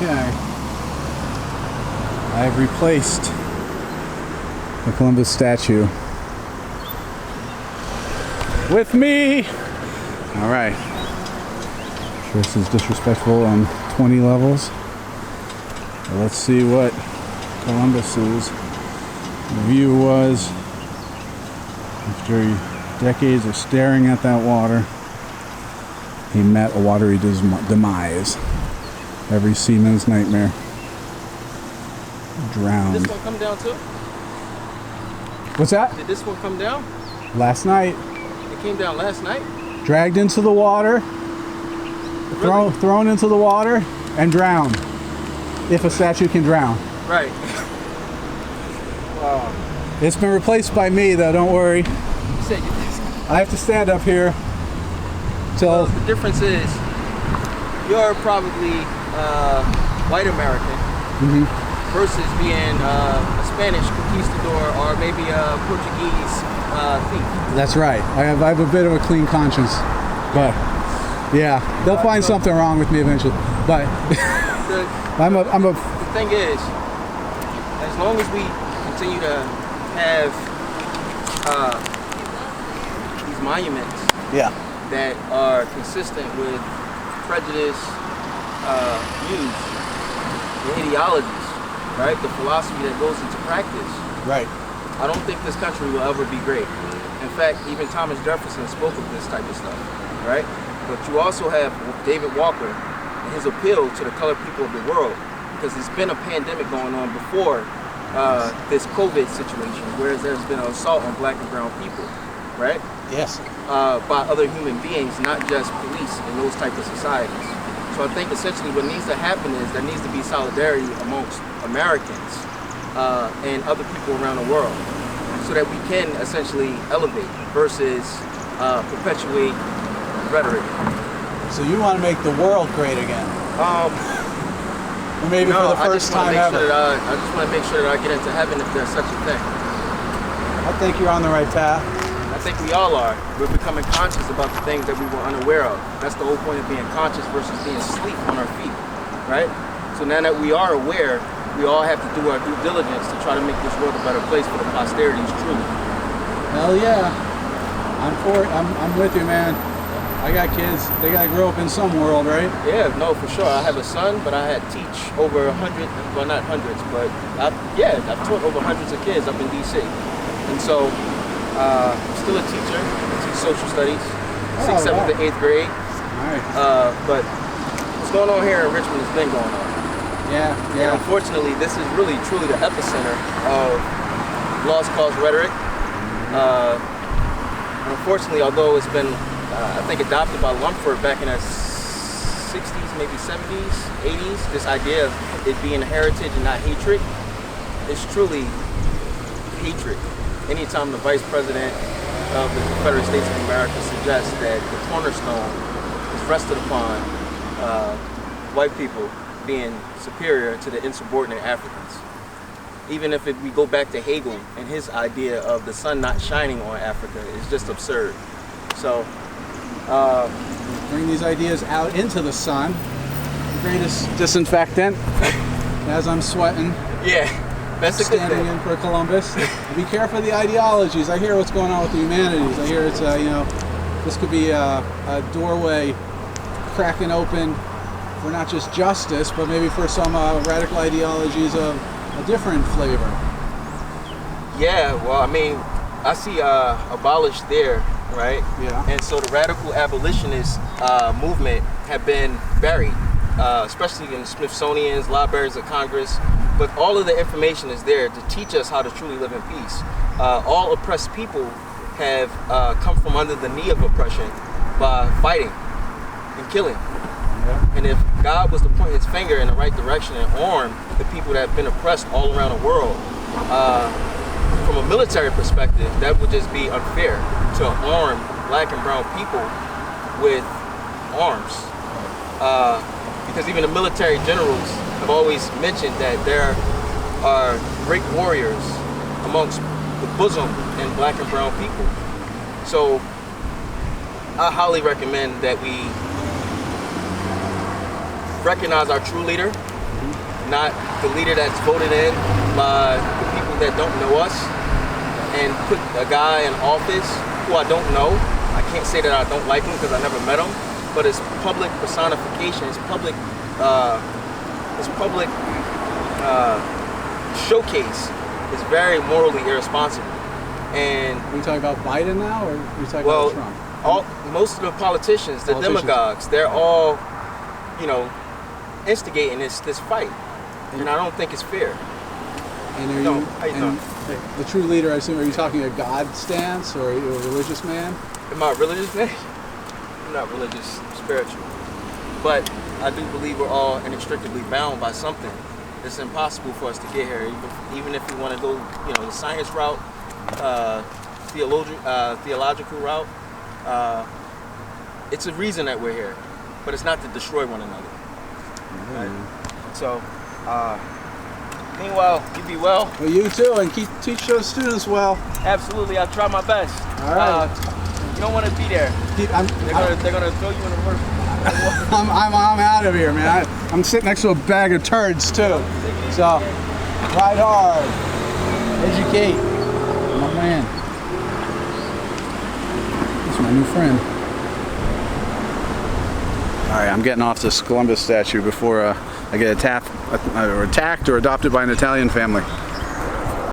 Okay. I have replaced the Columbus statue with me. All right. I'm sure this is disrespectful on 20 levels. But let's see what Columbus's view was after decades of staring at that water. He met a watery demise. Every seaman's nightmare. Drowned. Did this one come down too? What's that? Did this one come down? Last night. It came down last night? Dragged into the water. Really? Thrown into the water and drowned. If a statue can drown. Right. Wow. It's been replaced by me though, don't worry. You said I have to stand up here till... Well, the difference is you're probably white American versus being a Spanish conquistador or maybe a Portuguese thief. That's right. I have a bit of a clean conscience, but yeah, they'll find something wrong with me eventually. But the thing is, as long as we continue to have these monuments that are consistent with prejudice views, the ideologies, right? The philosophy that goes into practice. right. I don't think this country will ever be great. In fact, even Thomas Jefferson spoke of this type of stuff, right? But you also have David Walker and his appeal to the colored people of the world, because there's been a pandemic going on before this COVID situation, whereas there's been an assault on black and brown people, right? Yes. By other human beings, not just police in those types of societies. So I think essentially what needs to happen is there needs to be solidarity amongst Americans and other people around the world, so that we can essentially elevate versus perpetuate rhetoric. So you want to make the world great again? Or maybe No, for the first time ever? I just want to make sure that I get into heaven if there's such a thing. I think you're on the right path. I think we all are. We're becoming conscious about the things that we were unaware of. That's the whole point of being conscious versus being asleep on our feet, right? So now that we are aware, we all have to do our due diligence to try to make this world a better place for the posterities, truly. Hell yeah. I'm for it. I'm with you, man. I got kids. They got to grow up in some world, right? Yeah, no, for sure. I have a son, but I had teach over 100, well, not hundreds, but I've taught over hundreds of kids up in D.C. And so, I'm still a teacher. I teach social studies, 6th, 7th, and 8th grade. Nice. But what's going on here in Richmond has been going on. Yeah. And unfortunately, this is really, truly the epicenter of lost cause rhetoric. And unfortunately, although it's been, I think, adopted by Lumford back in the 60s, maybe 70s, 80s, this idea of it being heritage and not hatred, it's truly hatred. Anytime the Vice President of the Confederate States of America suggests that the cornerstone is rested upon white people being superior to the insubordinate Africans. Even if we go back to Hegel and his idea of the sun not shining on Africa, is just absurd. So, bring these ideas out into the sun. The greatest disinfectant. As I'm sweating. Yeah, that's a good thing. Standing in for Columbus. Be careful of the ideologies. I hear what's going on with the humanities. I hear it's this could be a doorway cracking open for not just justice, but maybe for some radical ideologies of a different flavor. Yeah, well, I mean, I see abolished there, right? Yeah. And so the radical abolitionist movement have been buried, especially in the Smithsonian's, Libraries of Congress. But all of the information is there to teach us how to truly live in peace. All oppressed people have come from under the knee of oppression by fighting and killing. Yeah. And if God was to point his finger in the right direction and arm the people that have been oppressed all around the world, from a military perspective, that would just be unfair to arm black and brown people with arms. Because even the military generals have always mentioned that there are great warriors amongst the bosom in black and brown people. So I highly recommend that we recognize our true leader, not the leader that's voted in by the people that don't know us, and put a guy in office who I don't know. I can't say that I don't like him because I never met him, but his public personification, his public showcase is very morally irresponsible. And Are we talking about Biden now, or are we talking about Trump? Most of the politicians, the demagogues, they're all, instigating this fight, and I don't think it's fair. And the true leader, I assume, are you talking a God stance, or are you a religious man? Am I a religious man? I'm not religious, I'm spiritual. But I do believe we're all inextricably bound by something. It's impossible for us to get here, even if we want to go, the science route, theological route. It's a reason that we're here, but it's not to destroy one another. Right? So, meanwhile, you be well. Well, you too, and teach those students well. Absolutely, I'll try my best. All right. You don't want to be there. They're gonna throw you in the worst. I'm out of here, man. I'm sitting next to a bag of turds too. So, ride hard, educate, my man. That's my new friend. All right, I'm getting off this Columbus statue before I get attacked or adopted by an Italian family.